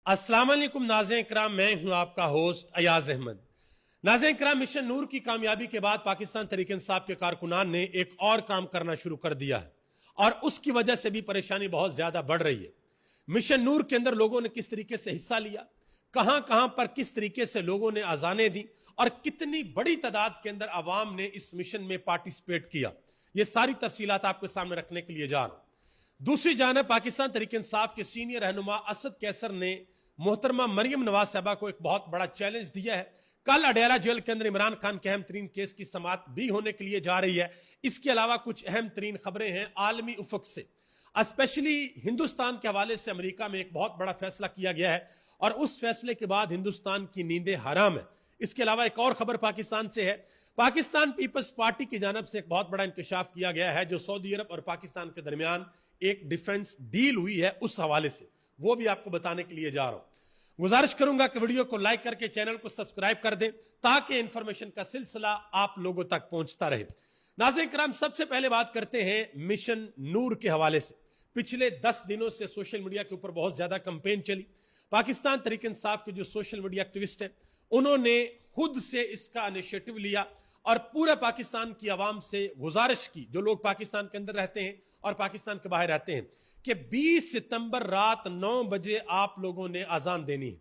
अस्सलाम वालेकुम नाज़रीन इकराम, मैं हूं आपका होस्ट अयाज अहमद। नाज़रीन इकराम, मिशन नूर की कामयाबी के बाद पाकिस्तान तहरीक इंसाफ के कारकुनान ने एक और काम करना शुरू कर दिया है और उसकी वजह से भी परेशानी बहुत ज्यादा बढ़ रही है। मिशन नूर के अंदर लोगों ने किस तरीके से हिस्सा लिया, कहां कहां पर किस तरीके से लोगों ने अजानें दी और कितनी बड़ी तादाद के अंदर अवाम ने इस मिशन में पार्टिसिपेट किया, ये सारी तफसीलात आपके सामने रखने के लिए जा रहा हूं। दूसरी जानब पाकिस्तान तहरीक इंसाफ के सीनियर रहनुमा असद कैसर ने मोहतरमा मरियम नवाज साहबा को एक बहुत बड़ा चैलेंज दिया है। कल अडयाला जेल के अंदर इमरान खान के अहम तरीन केस की समाअत भी होने के लिए जा रही है। इसके अलावा कुछ अहम तरीन खबरें हैं आलमी उफक से, स्पेशली हिंदुस्तान के हवाले से अमेरिका में एक बहुत बड़ा फैसला किया गया है और उस फैसले के बाद हिंदुस्तान की नींदें हराम है। इसके अलावा एक और खबर पाकिस्तान से है। पाकिस्तान पीपल्स पार्टी की जानब से एक बहुत बड़ा इंकशाफ किया गया है जो सऊदी अरब और पाकिस्तान के दरमियान एक डिफेंस डील हुई है, उस हवाले से वो भी आपको बताने के लिए जा रहा हूं। गुजारिश करूंगा कि वीडियो को लाइक करके चैनल को सब्सक्राइब कर दें ताकि इंफॉर्मेशन का सिलसिला आप लोगों तक पहुंचता रहे। नाज़रीन किराम, सबसे पहले बात करते हैं मिशन नूर के हवाले से। पिछले 10 दिनों से सोशल मीडिया के ऊपर बहुत ज्यादा कैंपेन चली। पाकिस्तान तहरीक इंसाफ के जो सोशल मीडिया एक्टिविस्ट हैं उन्होंने खुद से इसका इनिशिएटिव लिया और पूरे पाकिस्तान की आवाम से गुजारिश की, जो लोग पाकिस्तान के अंदर रहते हैं और पाकिस्तान के बाहर रहते हैं, कि 20 सितंबर रात 9 बजे आप लोगों ने अजान देनी है,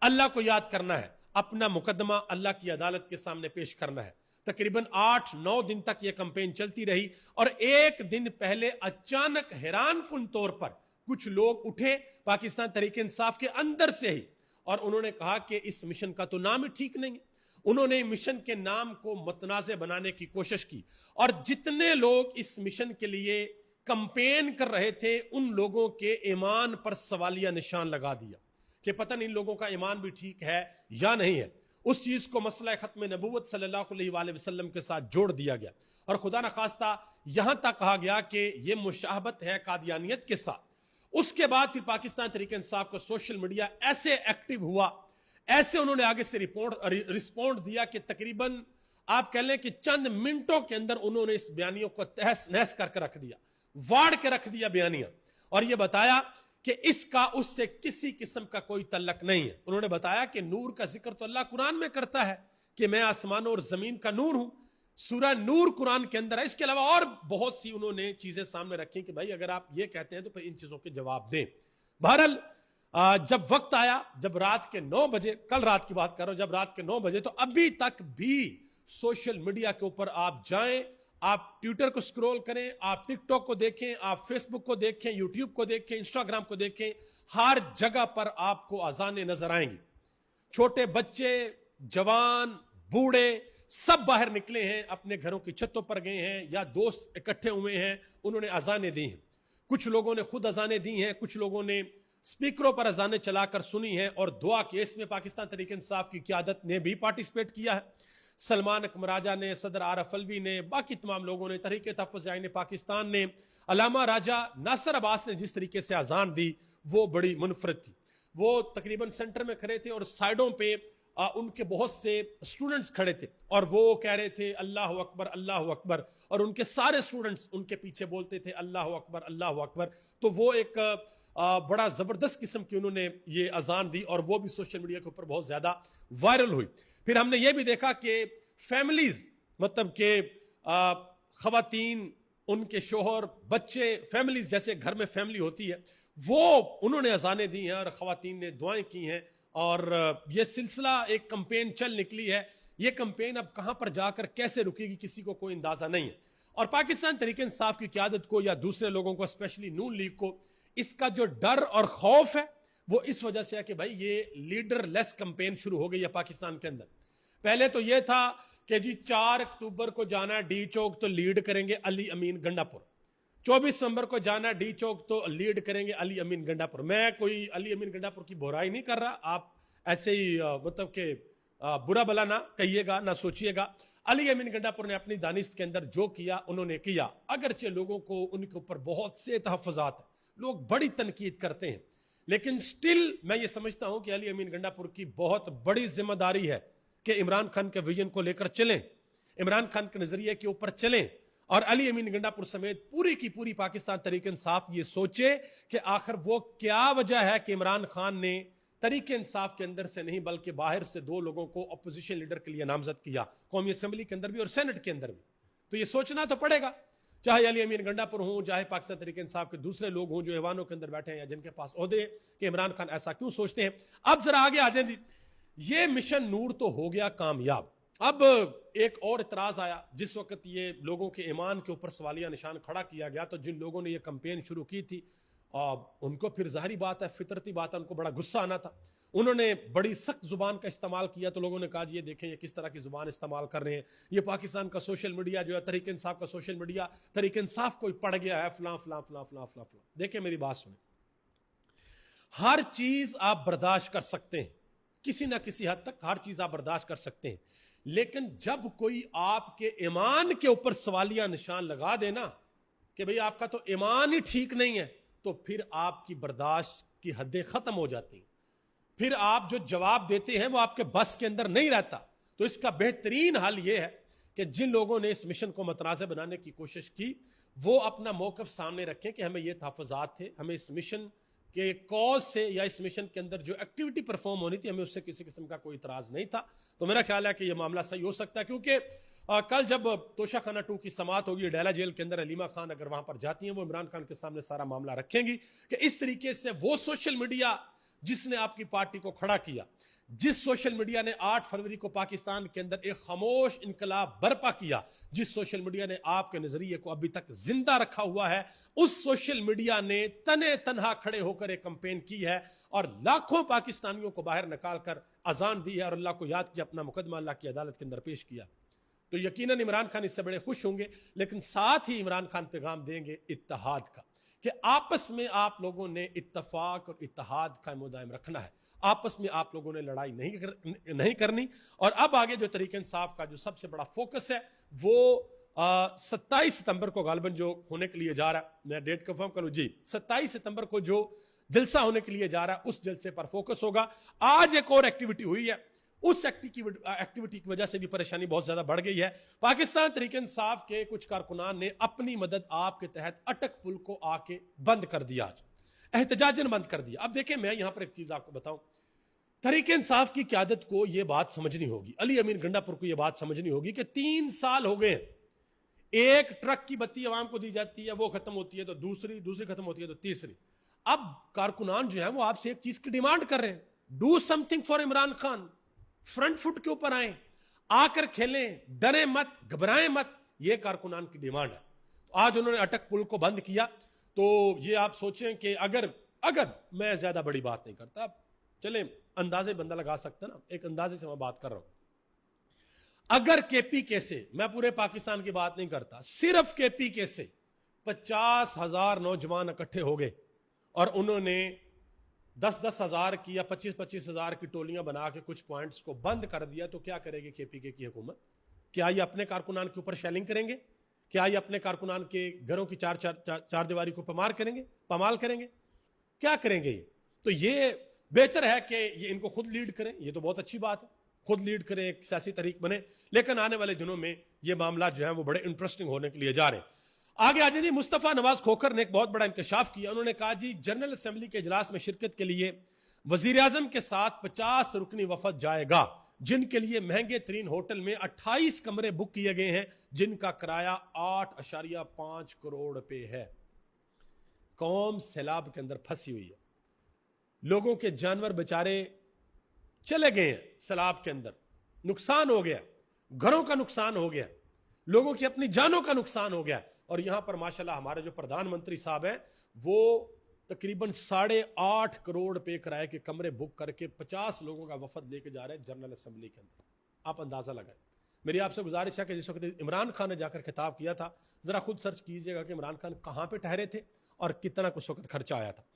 अल्लाह को याद करना है, अपना मुकदमा अल्लाह की अदालत के सामने पेश करना है। तकरीबन 8-9 दिन तक यह कैंपेन चलती रही और एक दिन पहले अचानक हैरान कुन तौर पर कुछ लोग उठे पाकिस्तान तहरीक इंसाफ के अंदर से ही और उन्होंने कहा कि इस मिशन का तो नाम ही ठीक नहीं है। उन्होंने मिशन के नाम को मतनाज़े बनाने की कोशिश की और जितने लोग इस मिशन के लिए कैंपेन कर रहे थे उन लोगों के ईमान पर सवालिया निशान लगा दिया कि पता नहीं इन लोगों का ईमान भी ठीक है या नहीं है। उस चीज को मसला खत्म नबूवत सल्लल्लाहु अलैहि वसल्लम के साथ जोड़ दिया गया और खुदा न खास्ता यहां तक कहा गया कि यह मुशाहबत है कादियानियत के साथ। उसके बाद फिर पाकिस्तान तहरीक इंसाफ का सोशल मीडिया ऐसे एक्टिव हुआ, ऐसे उन्होंने आगे से रिस्पॉन्ड दिया कि तकरीबन आप कह लें कि चंद मिनटों के अंदर उन्होंने इस बयानियों को तहस नहस करके रख दिया, वाड़ के रख दिया बयानियां, और यह बताया कि इसका उससे किसी किस्म का कोई तल्लक नहीं है। उन्होंने बताया कि नूर का जिक्र तो अल्लाह कुरान में करता है कि मैं आसमानों और जमीन का नूर हूं, सूरह नूर कुरान के अंदर है। इसके अलावा और बहुत सी उन्होंने चीजें सामने रखी कि भाई अगर आप ये कहते हैं तो फिर इन चीजों के जवाब दें। बहरहाल जब वक्त आया, जब रात के 9 बजे, कल रात की बात कर रहा हूं, जब रात के 9 बजे, तो अभी तक भी सोशल मीडिया के ऊपर आप जाएं, आप ट्विटर को स्क्रॉल करें, आप टिकटॉक को देखें, आप फेसबुक को देखें, यूट्यूब को देखें, इंस्टाग्राम को देखें, हर जगह पर आपको अजानें नजर आएंगी। छोटे बच्चे, जवान, बूढ़े सब बाहर निकले हैं, अपने घरों की छतों पर गए हैं या दोस्त इकट्ठे हुए हैं, उन्होंने अजानें दी हैं। कुछ लोगों ने खुद अजानें दी हैं, कुछ लोगों ने स्पीकरों पर अजानें चलाकर सुनी है और दुआ की। इसमें पाकिस्तान तहरीक इंसाफ की क़यादत ने भी पार्टिसिपेट किया है। सलमान अकमराजा ने, सदर आरफ अलवी ने, बाकी तमाम लोगों ने, तहरीक तहफ़्फ़ुज़ आईन पाकिस्तान ने, अलामा राजा नासिर अब्बास ने जिस तरीके से अजान दी वो बड़ी मुनफरद थी। वो तकरीबन सेंटर में खड़े थे और साइडों पे उनके बहुत से स्टूडेंट्स खड़े थे और वो कह रहे थे अल्लाह अकबर अल्लाह अकबर, और उनके सारे स्टूडेंट्स उनके पीछे बोलते थे अल्लाह अकबर अल्लाह अकबर। तो वो एक बड़ा जबरदस्त किस्म की उन्होंने ये अजान दी और वो भी सोशल मीडिया के ऊपर बहुत ज्यादा वायरल हुई। फिर हमने ये भी देखा कि फैमिलीज, मतलब कि खवातीन, उनके शोहर, बच्चे, फैमिलीज जैसे घर में फैमिली होती है, वो उन्होंने अजानें दी हैं और खवातीन ने दुआएं की हैं और ये सिलसिला एक कैंपेन चल निकली है। ये कैंपेन अब कहां पर जाकर कैसे रुकेगी किसी को कोई अंदाजा नहीं है। और पाकिस्तान तहरीक इंसाफ की क़यादत को या दूसरे लोगों को, स्पेशली नून लीग को, इसका जो डर और खौफ है वो इस वजह से है कि भाई ये लीडर लेस कैंपेन शुरू हो गई है पाकिस्तान के अंदर। पहले तो ये था कि जी 4 अक्टूबर को जाना डी चौक तो लीड करेंगे अली अमीन गंडापुर, 24 नवंबर को जाना डी चौक तो लीड करेंगे अली अमीन गंडापुर। मैं कोई अली अमीन गंडापुर की बुराई नहीं कर रहा, आप ऐसे ही मतलब के बुरा भला ना कहिएगा, ना सोचिएगा। अली अमीन गंडापुर ने अपनी दानिश के अंदर जो किया उन्होंने किया, अगरचे लोगों को उनके ऊपर बहुत से तहफ़्फ़ुज़ात है, लोग बड़ी तनकीद करते हैं, लेकिन स्टिल मैं ये समझता हूं कि अली अमीन गंडापुर की बहुत बड़ी जिम्मेदारी है कि इमरान खान के विजन को लेकर चलें, इमरान खान के नजरिए के ऊपर चलें और अली अमीन गंडापुर समेत पूरी की पूरी पाकिस्तान तहरीक इंसाफ ये सोचे कि आखिर वो क्या वजह है कि इमरान खान ने तरीके इंसाफ के अंदर से नहीं बल्कि बाहर से 2 लोगों को अपोजिशन लीडर के लिए नामजद किया, कौमी असेंबली के अंदर भी और सेनेट के अंदर भी। तो ये सोचना तो पड़ेगा, चाहे अली अमीन गंडापुर हों, चाहे पाकिस्तान तरीके इंसाफ के दूसरे लोग हों जो ऐवानों के अंदर बैठे हैं या जिनके पास ओहदे कि इमरान खान ऐसा क्यों सोचते हैं। अब जरा आगे आ जाए जी। ये मिशन नूर तो हो गया कामयाब। अब एक और इतराज आया जिस वक्त ये लोगों के ईमान के ऊपर सवालिया निशान खड़ा किया गया, तो जिन लोगों ने ये कैंपेन शुरू की थी उनको फिर जाहिर बात है, फितरती बात है, उनको बड़ा गुस्सा आना था। उन्होंने बड़ी सख्त जुबान का इस्तेमाल किया, तो लोगों ने कहा जी ये देखें ये किस तरह की जुबान इस्तेमाल कर रहे हैं, ये पाकिस्तान का सोशल मीडिया जो है, तहरीक इंसाफ का सोशल मीडिया, तहरीक इंसाफ कोई पड़ गया है, फलां फलां फलां फलां फलां फलां। देखिए मेरी बात सुने, हर चीज आप बर्दाश्त कर सकते हैं, किसी ना किसी हद तक हर चीज आप बर्दाश्त कर सकते हैं, लेकिन जब कोई आपके ईमान के ऊपर सवालिया निशान लगा देना कि भाई आपका तो ईमान ही ठीक नहीं है, तो फिर आपकी बर्दाश्त की हदें खत्म हो जाती हैं। फिर आप जो जवाब देते हैं वो आपके बस के अंदर नहीं रहता। तो इसका बेहतरीन हल यह है कि जिन लोगों ने इस मिशन को मतनाज़ बनाने की कोशिश की वो अपना मौक़िफ़ सामने रखें कि हमें ये तहफ़्फ़ुज़ात थे, हमें इस मिशन के कॉज से या इस मिशन के अंदर जो एक्टिविटी परफॉर्म होनी थी हमें उससे किसी किस्म का कोई इतराज़ नहीं था। तो मेरा ख्याल है कि यह मामला सही हो सकता है, क्योंकि कल जब तोशाखाना 2 की समाअत होगी डेला जेल के अंदर, अलीमा खान अगर वहां पर जाती हैं वो इमरान खान के सामने सारा मामला रखेंगी कि इस तरीके से वो सोशल मीडिया जिसने आपकी पार्टी को खड़ा किया, जिस सोशल मीडिया ने 8 फरवरी को पाकिस्तान के अंदर एक खामोश इनकलाब बर्पा किया, जिस सोशल मीडिया ने आपके नजरिए को अभी तक जिंदा रखा हुआ है, उस सोशल मीडिया ने तने तनहा खड़े होकर एक कैंपेन की है और लाखों पाकिस्तानियों को बाहर निकाल कर अजान दी है और अल्लाह को याद किया, अपना मुकदमा अल्लाह की अदालत के अंदर पेश किया। तो यकीनन इमरान खान इससे बड़े खुश होंगे, लेकिन साथ ही इमरान खान पैगाम देंगे इत्तेहाद का कि आपस में आप लोगों ने इत्तफाक और इत्तेहाद कायम दायम रखना है, आपस में आप लोगों ने लड़ाई नहीं करनी। और अब आगे जो तरीके इंसाफ का जो सबसे बड़ा फोकस है वो 27 सितंबर को गालिबन जो होने के लिए जा रहा है, मैं डेट कंफर्म करूं जी, 27 सितंबर को जो जलसा होने के लिए जा रहा है उस जलसे पर फोकस होगा। आज एक और एक्टिविटी हुई है, उस एक्टिविटी की वजह से भी परेशानी बहुत ज्यादा बढ़ गई है। पाकिस्तान तहरीक इंसाफ के कुछ कारकुनान ने अपनी मदद आपके तहत अटक पुल को आके बंद कर दिया, आज एहतजाजन बंद कर दिया। अब देखिए मैं यहां पर एक चीज आपको बताऊं, तहरीक इंसाफ की क्यादत को यह बात समझनी होगी, अली अमीन गंडापुर को यह बात समझनी होगी कि 3 साल हो गए, एक ट्रक की बत्ती आवाम को दी जाती है, वो खत्म होती है तो दूसरी खत्म होती है तो तीसरी। अब कारकुनान जो है वो आपसे एक चीज की डिमांड कर रहे हैं, do something for Imran Khan, front foot के ऊपर आए, आकर खेलें, डरे मत, घबराएं मत, यह कारकुनान की डिमांड है। तो आज उन्होंने अटक पुल को बंद किया। तो ये आप सोचें कि अगर मैं ज्यादा बड़ी बात नहीं करता, चले अंदाजे बंदा लगा सकता ना, एक अंदाजे से मैं बात कर रहा हूं, अगर केपीके से, मैं पूरे पाकिस्तान की बात नहीं करता, सिर्फ केपीके से 50,000 नौजवान इकट्ठे हो गए और उन्होंने 10-10 हजार की या 25-25 हजार की टोलियां बना के कुछ पॉइंट्स को बंद कर दिया, तो क्या करेगी केपीके की हुकूमत? क्या ये अपने कारकुनान के ऊपर शेलिंग करेंगे? क्या ये अपने कारकुनान के घरों की चार दीवारी को पामाल करेंगे? क्या करेंगे ये? तो ये बेहतर है कि ये इनको खुद लीड करें, ये तो बहुत अच्छी बात है, खुद लीड करें, एक सियासी तहरीक बने। लेकिन आने वाले दिनों में ये मामला जो है वो बड़े इंटरेस्टिंग होने के लिए जा रहे हैं। आगे आ जाइए, मुस्तफा नवाज खोखर ने एक बहुत बड़ा इंकशाफ किया। उन्होंने कहा जी जनरल असेंबली के इजलास में शिरकत के लिए वजीर आजम के साथ 50 रुकनी वफद जाएगा, जिनके लिए महंगे तरीन होटल में 28 कमरे बुक किए गए हैं, जिनका किराया 8.5 करोड़ रुपए है। कौम सैलाब के अंदर फंसी हुई है, लोगों के जानवर बेचारे चले गए हैं सैलाब के अंदर, नुकसान हो गया, घरों का नुकसान हो गया, लोगों की अपनी जानों का नुकसान हो गया। और यहां पर माशाल्लाह हमारे जो प्रधानमंत्री साहब हैं वो तकरीबन 8.5 करोड़ रुपए किराए के कमरे बुक करके 50 लोगों का वफद लेके जा रहे हैं जनरल असेंबली के अंदर। आप अंदाजा लगाएं। मेरी आपसे गुजारिश है कि जिस वक्त इमरान खान ने जाकर खिताब किया था, जरा खुद सर्च कीजिएगा कि इमरान खान कहां पे ठहरे थे और कितना कुछ वक्त खर्चा आया था।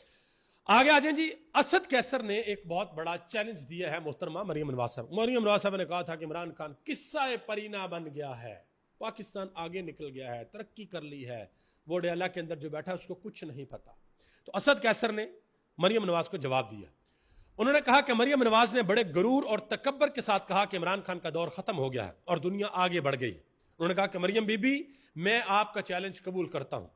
आगे आ जाए जी, असद कैसर ने एक बहुत बड़ा चैलेंज दिया है मोहतरमा मरियम नवाज साहब। मरियम नवाज साहब ने कहा था कि इमरान खान किस्सा परीना बन गया है, पाकिस्तान आगे निकल गया है, तरक्की कर ली है, वो डेला के अंदर जो बैठा है उसको कुछ नहीं पता। तो असद कैसर ने मरियम नवाज को जवाब दिया। उन्होंने कहा कि मरियम नवाज ने बड़े गुरूर और तकब्बर के साथ कहा कि इमरान खान का दौर खत्म हो गया है और दुनिया आगे बढ़ गई। उन्होंने कहा कि मरियम बीबी, मैं आपका चैलेंज कबूल करता हूं।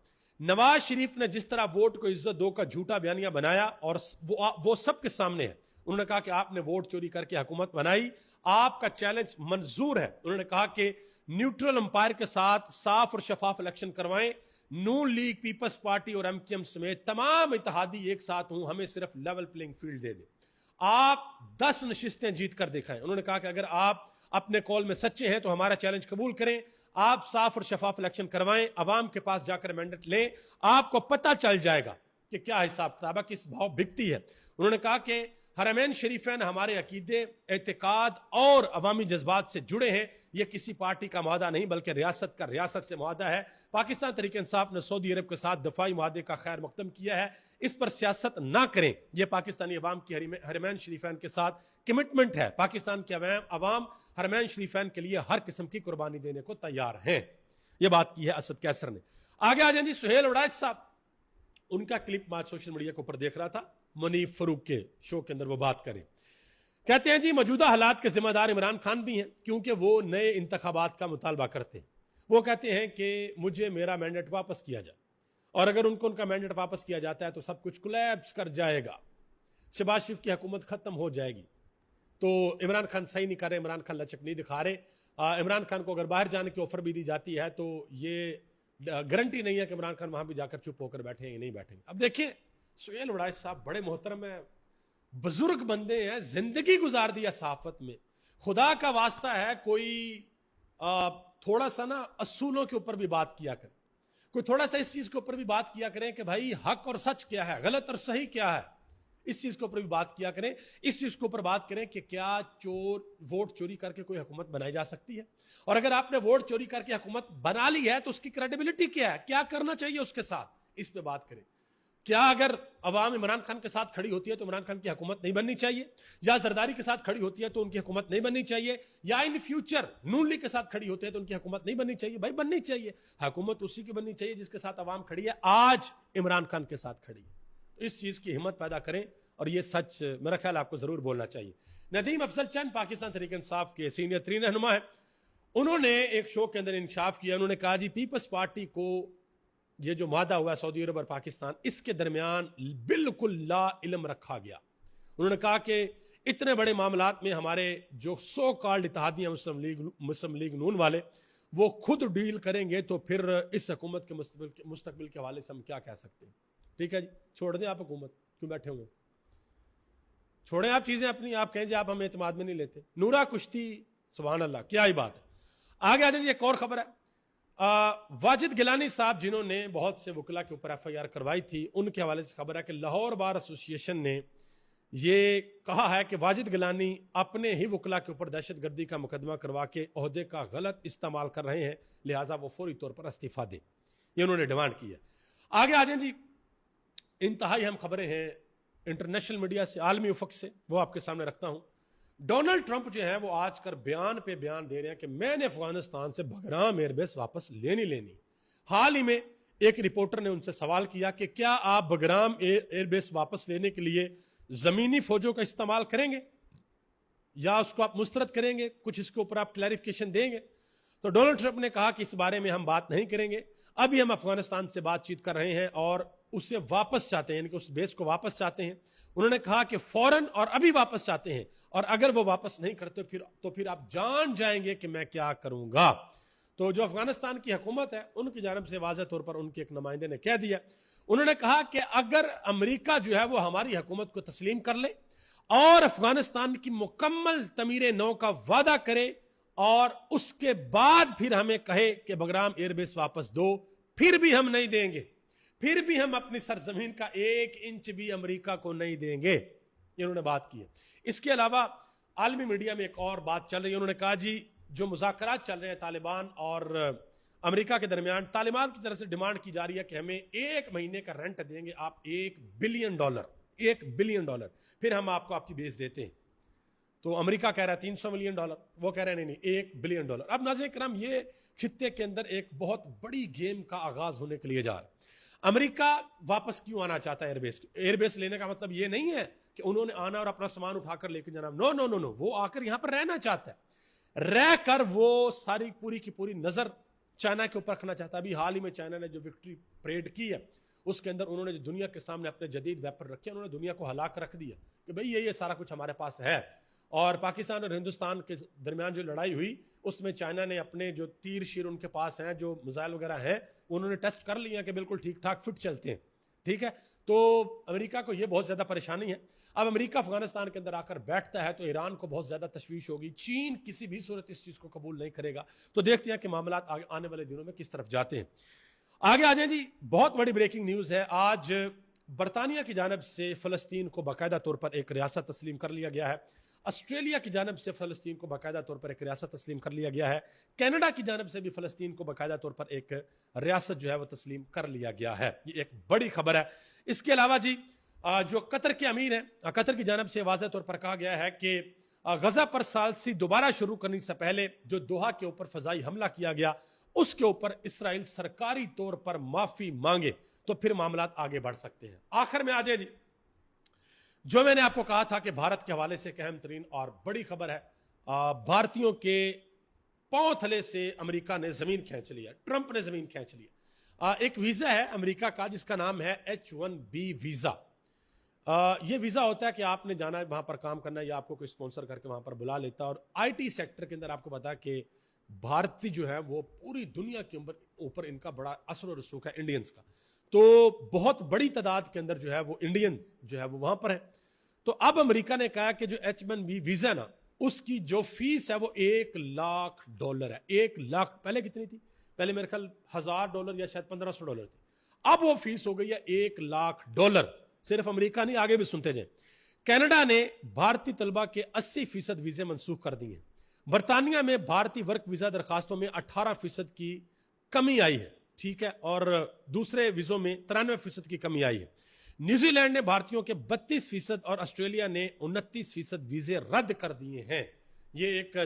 नवाज शरीफ ने जिस तरह वोट को इज्जत दो का झूठा बयानिया बनाया और वो सबके सामने है, انہوں نے کہا کہ آپ نے ووٹ چوری کر کے حکومت بنائی, آپ کا چیلنج منظور ہے. انہوں نے کہا کہ نیوٹرل امپائر کے ساتھ صاف اور شفاف الیکشن کروائیں, نون لیگ, پیپلز پارٹی اور ایم کیو ایم سمیت تمام اتحادی ایک ساتھ ہوں, ہمیں صرف لیول پلینگ فیلڈ دے دیں, آپ 10 نشستیں جیت کر دکھائیں. انہوں نے کہا کہ اگر آپ اپنے قول میں سچے ہیں تو ہمارا چیلنج قبول کریں, آپ صاف اور شفاف الیکشن کروائیں, عوام کے پاس جا کر مینڈیٹ لیں, آپ کو پتہ چل جائے گا کہ کیا حساب کتاب ہے, کس بھاؤ بکتی ہے. انہوں نے کہا کہ حرمین شریفین ہمارے عقیدے, اعتقاد اور عوامی جذبات سے جڑے ہیں, یہ کسی پارٹی کا معاہدہ نہیں بلکہ ریاست کا ریاست سے معاہدہ ہے. پاکستان تحریک انصاف نے سعودی عرب کے ساتھ دفاعی معاہدے کا خیر مقدم کیا ہے, اس پر سیاست نہ کریں, یہ پاکستانی عوام کی حرمین شریفین کے ساتھ کمٹمنٹ ہے. پاکستان کے عوام حرمین شریفین کے لیے ہر قسم کی قربانی دینے کو تیار ہیں. یہ بات کی ہے اسد کیسر نے. آگے آ جائیں جی سہیل وڑائچ صاحب, ان کا کلپ میں سوشل میڈیا کے اوپر دیکھ رہا تھا, منیف فروغ کے شو کے اندر وہ بات کریں. کہتے ہیں جی موجودہ حالات کے ذمہ دار عمران خان بھی ہیں کیونکہ وہ نئے انتخابات کا مطالبہ کرتے ہیں. وہ کہتے ہیں کہ مجھے میرا مینڈیٹ واپس کیا جائے, اور اگر ان کو ان کا مینڈیٹ واپس کیا جاتا ہے تو سب کچھ کولیپس کر جائے گا, شہباز شریف کی حکومت ختم ہو جائے گی. تو عمران خان صحیح نہیں کر رہے, عمران خان لچک نہیں دکھا رہے. عمران خان کو اگر باہر جانے کی آفر بھی دی جاتی ہے تو یہ گارنٹی نہیں ہے کہ عمران خان وہاں بھی جا کر چپ ہو کر بیٹھیں یا نہیں بیٹھیں. اب دیکھیں سہیل وڑائچ صاحب بڑے محترم ہیں, بزرگ بندے ہیں, زندگی گزار دیا صحافت میں, خدا کا واسطہ ہے کوئی تھوڑا سا نا اصولوں کے اوپر بھی بات کیا کریں, کوئی تھوڑا سا اس چیز کے اوپر بھی بات کیا کریں کہ بھائی حق اور سچ کیا ہے, غلط اور صحیح کیا ہے, اس چیز کے اوپر بھی بات کیا کریں. اس چیز کے اوپر بات کریں کہ کیا ووٹ چوری کر کے کوئی حکومت بنائی جا سکتی ہے, اور اگر آپ نے ووٹ چوری کر کے حکومت بنا لی ہے تو اس کی کریڈیبلٹی کیا ہے, کیا کرنا چاہیے اس کے ساتھ, اس پہ بات کریں. کیا اگر عوام عمران خان کے ساتھ کھڑی ہوتی ہے تو عمران خان کی حکومت نہیں بننی چاہیے, یا زرداری کے ساتھ کھڑی ہوتی ہے تو ان کی حکومت نہیں بننی چاہیے, یا ان فیوچر نون لیگ کے ساتھ کھڑی ہوتی ہے تو ان کی حکومت نہیں بننی چاہیے؟ بھائی بننی چاہیے, حکومت اسی کی بننی چاہیے جس کے ساتھ عوام کھڑی ہے, آج عمران خان کے ساتھ کھڑی ہے. اس چیز کی ہمت پیدا کریں, اور یہ سچ میرا خیال آپ کو ضرور بولنا چاہیے. ندیم افضل چند پاکستان تحریک انصاف کے سینئر ترین رہنما ہے, انہوں نے ایک شو کے اندر انکشاف کیا. انہوں نے کہا جی پیپلز پارٹی کو یہ جو معاہدہ ہوا ہے سعودی عرب اور پاکستان, اس کے درمیان بالکل لا علم رکھا گیا. انہوں نے کہا کہ اتنے بڑے معاملات میں ہمارے جو سو کالڈ اتحادی ہیں مسلم لیگ نون والے, وہ خود ڈیل کریں گے, تو پھر اس حکومت کے مستقبل کے حوالے سے ہم کیا کہہ سکتے ہیں. ٹھیک ہے جی, چھوڑ دیں آپ حکومت, کیوں بیٹھے ہوئے, چھوڑیں آپ چیزیں اپنی, آپ کہیں جی آپ ہمیں اعتماد میں نہیں لیتے. نورا کشتی, سبحان اللہ, کیا ہی بات ہے. آگے آ جائیں, ایک اور خبر ہے. واجد گیلانی صاحب جنہوں نے بہت سے وکلا کے اوپر ایف آئی آر کروائی تھی, ان کے حوالے سے خبر ہے کہ لاہور بار ایسوسی ایشن نے یہ کہا ہے کہ واجد گیلانی اپنے ہی وکلا کے اوپر دہشت گردی کا مقدمہ کروا کے عہدے کا غلط استعمال کر رہے ہیں, لہٰذا وہ فوری طور پر استعفیٰ دیں, یہ انہوں نے ڈیمانڈ کی ہے. آگے آ جائیں جی, انتہائی اہم خبریں ہیں انٹرنیشنل میڈیا سے, عالمی افق سے, وہ آپ کے سامنے رکھتا ہوں. ڈونلڈ ٹرمپ جو ہیں وہ آج کر بیان پہ بیان دے رہے ہیں کہ میں نے افغانستان سے بگرام ایئر بیس واپس لینی. حال ہی میں ایک رپورٹر نے ان سے سوال کیا کہ کیا آپ بگرام ایئر بیس واپس لینے کے لیے زمینی فوجوں کا استعمال کریں گے یا اس کو آپ مسترد کریں گے, کچھ اس کے اوپر آپ کلیریفیکیشن دیں گے. تو ڈونلڈ ٹرمپ نے کہا کہ اس بارے میں ہم بات نہیں کریں گے, ابھی ہم افغانستان سے بات چیت کر رہے ہیں اور اسے واپس چاہتے ہیں, یعنی کہ اس بیس کو واپس چاہتے ہیں. انہوں نے کہا کہ فوراً اور ابھی واپس چاہتے ہیں, اور اگر وہ واپس نہیں کرتے تو پھر آپ جان جائیں گے کہ میں کیا کروں گا. تو جو افغانستان کی حکومت ہے ان کی جانب سے واضح طور پر ان کے ایک نمائندے نے کہہ دیا, انہوں نے کہا کہ اگر امریکہ جو ہے وہ ہماری حکومت کو تسلیم کر لے اور افغانستان کی مکمل تعمیر نو کا وعدہ کرے اور اس کے بعد پھر ہمیں کہے کہ بگرام ایئر بیس واپس دو, پھر بھی ہم نہیں دیں گے, پھر بھی ہم اپنی سرزمین کا 1 انچ بھی امریکہ کو نہیں دیں گے. یہ انہوں نے بات کی ہے. اس کے علاوہ عالمی میڈیا میں ایک اور بات چل رہی ہے. انہوں نے کہا جی جو مذاکرات چل رہے ہیں طالبان اور امریکہ کے درمیان, طالبان کی طرف سے ڈیمانڈ کی جا رہی ہے کہ ہمیں 1 مہینے کا رینٹ دیں گے آپ $1 بلین, $1 بلین, پھر ہم آپ کو آپ کی بیس دیتے ہیں. تو امریکہ کہہ رہا ہے $300 ملین, وہ کہہ رہے ہیں نہیں $1 بلین. اب ناظرین کرام, یہ خطے کے اندر ایک بہت بڑی گیم کا آغاز ہونے کے لیے جا رہا ہے. امریکہ واپس کیوں آنا چاہتا ہے ایئر بیس؟ ایئر بیس لینے کا مطلب یہ نہیں ہے کہ انہوں نے آنا اور اپنا سامان اٹھا کر لے کے جانا. نو, وہ آ کر یہاں پر رہنا چاہتا ہے, رہ کر وہ ساری پوری کی پوری نظر چائنا کے اوپر رکھنا چاہتا ہے. ابھی حال ہی میں چائنا نے جو وکٹری پریڈ کی ہے اس کے اندر انہوں نے دنیا کے سامنے اپنے جدید ویپن رکھے, انہوں نے دنیا کو ہلاک رکھ دیا کہ بھئی یہ سارا کچھ ہمارے پاس ہے. اور پاکستان اور ہندوستان کے درمیان جو لڑائی ہوئی اس میں چائنا نے اپنے جو تیر شیر ان کے پاس ہیں, جو میزائل وغیرہ ہیں, انہوں نے ٹیسٹ کر لیا کہ بالکل ٹھیک ٹھاک فٹ چلتے ہیں. ٹھیک ہے, تو امریکہ کو یہ بہت زیادہ پریشانی ہے. اب امریکہ افغانستان کے اندر آ کر بیٹھتا ہے تو ایران کو بہت زیادہ تشویش ہوگی, چین کسی بھی صورت اس چیز کو قبول نہیں کرے گا. تو دیکھتے ہیں کہ معاملات آنے والے دنوں میں کس طرف جاتے ہیں. آگے آ جائیں جی, بہت بڑی بریکنگ نیوز ہے. آج برطانیہ کی جانب سے فلسطین کو باقاعدہ طور پر ایک ریاست تسلیم کر لیا گیا ہے. آسٹریلیا کی جانب سے فلسطین کو باقاعدہ طور پر ایک ریاست تسلیم کر لیا گیا ہے. کینیڈا کی جانب سے بھی فلسطین کو باقاعدہ طور پر ایک ریاست جو ہے وہ تسلیم کر لیا گیا ہے. یہ ایک بڑی خبر ہے. اس کے علاوہ جی جو قطر کے امیر ہیں, قطر کی جانب سے واضح طور پر کہا گیا ہے کہ غزہ پر ثالثی دوبارہ شروع کرنے سے پہلے جو دوحہ کے اوپر فضائی حملہ کیا گیا اس کے اوپر اسرائیل سرکاری طور پر معافی مانگے تو پھر معاملات آگے بڑھ سکتے ہیں. آخر میں آ جائے جی, جو میں نے آپ کو کہا تھا کہ بھارت کے حوالے سے ایک اہم ترین اور بڑی خبر ہے. بھارتیوں کے پاؤں تھلے سے امریکہ نے زمین کھینچ لیا, ٹرمپ نے زمین کھینچ لیا. ایک ویزا ہے امریکہ کا جس کا نام ہے H1B ویزا. یہ ویزا ہوتا ہے کہ آپ نے جانا ہے وہاں پر کام کرنا ہے یا آپ کو کوئی اسپانسر کر کے وہاں پر بلا لیتا ہے. اور آئی ٹی سیکٹر کے اندر آپ کو پتا ہے کہ بھارتی جو ہے وہ پوری دنیا کے اوپر ان کا بڑا اثر و رسوخ ہے انڈینز کا. تو بہت بڑی تعداد کے اندر جو ہے وہ انڈینز جو ہے وہ وہاں پر ہیں. تو اب امریکہ نے کہا کہ جو H1B ویزا نا اس کی جو فیس ہے وہ $1,00,000 ہے. 1,00,000 پہلے کتنی تھی؟ پہلے میرے خیال $1,000 یا شاید $1,500 تھی. اب وہ فیس ہو گئی ہے $1,00,000. صرف امریکہ نہیں, آگے بھی سنتے جائیں. کینیڈا نے بھارتی طلبہ کے 80% ویزے منسوخ کر دیے ہیں. برطانیہ میں بھارتی ورک ویزا درخواستوں میں 18% کی کمی آئی ہے. ٹھیک ہے, اور دوسرے ویزوں میں 93% کی کمی آئی ہے. نیوزی لینڈ نے بھارتیوں کے 32% اور آسٹریلیا نے 29% ویزے رد کر دیے ہیں. یہ ایک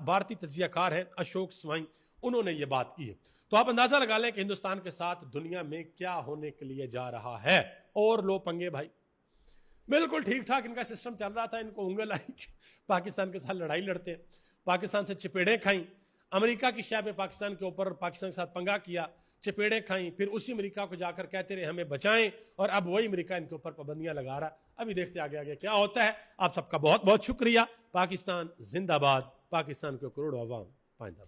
بھارتی تجزیہ کار ہے اشوک سوائن, انہوں نے یہ بات کی ہے. تو آپ اندازہ لگا لیں کہ ہندوستان کے ساتھ دنیا میں کیا ہونے کے لیے جا رہا ہے. اور لو پنگے بھائی, بالکل ٹھیک ٹھاک ان کا سسٹم چل رہا تھا, ان کو انگل آئی پاکستان کے ساتھ لڑائی لڑتے ہیں, پاکستان سے چپیڑیں کھائیں, امریکہ کی شہ میں پاکستان کے اوپر پاکستان کے ساتھ پنگا کیا, چپیڑیں کھائیں, پھر اسی امریکہ کو جا کر کہتے رہے ہمیں بچائیں, اور اب وہی امریکہ ان کے اوپر پابندیاں لگا رہا. ابھی دیکھتے آگے آگے کیا ہوتا ہے. آپ سب کا بہت بہت شکریہ. پاکستان زندہ باد, پاکستان کے کروڑوں عوام پائندہ باد.